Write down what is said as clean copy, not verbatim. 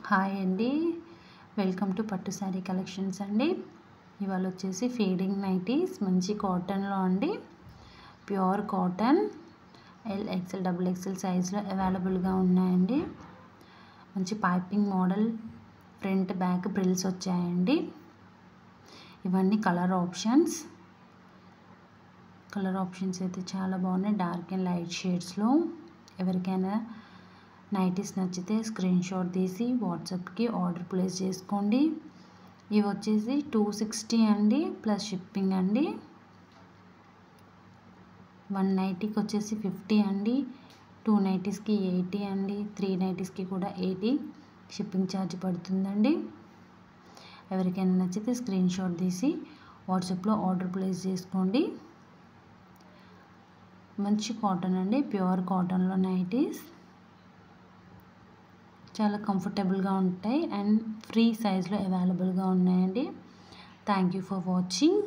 Hi అండి, welcome to పట్టు sari collections అండి. ఇవాళ వచ్చేసి ఫీడింగ్ నైటీస్ మంచి కాటన్లో అండి, pure cotton L XL double XL సైజ్లో అవైలబుల్గా ఉన్నాయండి. మంచి పైపింగ్ మోడల్ ఫ్రంట్ బ్యాక్ బ్రిల్స్ వచ్చాయండి. ఇవన్నీ కలర్ ఆప్షన్స్ అయితే చాలా బాగున్నాయి, డార్క్ అండ్ లైట్ షేడ్స్లో. ఎవరికైనా నైటీస్ నచ్చితే స్క్రీన్ షాట్ తీసి వాట్సాప్కి ఆర్డర్ ప్లేస్ చేసుకోండి. ఇవి వచ్చేసి 260 అండి, ప్లస్ షిప్పింగ్ అండి. 1 నైటీకి వచ్చేసి 50 అండి, 2 నైటీస్కి 80 అండి, 3 నైటీస్కి కూడా 80 షిప్పింగ్ ఛార్జ్ పడుతుందండి. ఎవరికైనా నచ్చితే స్క్రీన్ షాట్ తీసి వాట్సాప్లో ఆర్డర్ ప్లేస్ చేసుకోండి. మంచి కాటన్ అండి, ప్యూర్ కాటన్లో నైటీస్ చాలా కంఫర్టబుల్గా ఉంటాయి అండ్ ఫ్రీ సైజ్లో అవైలబుల్గా ఉన్నాయండి. Thank you for watching.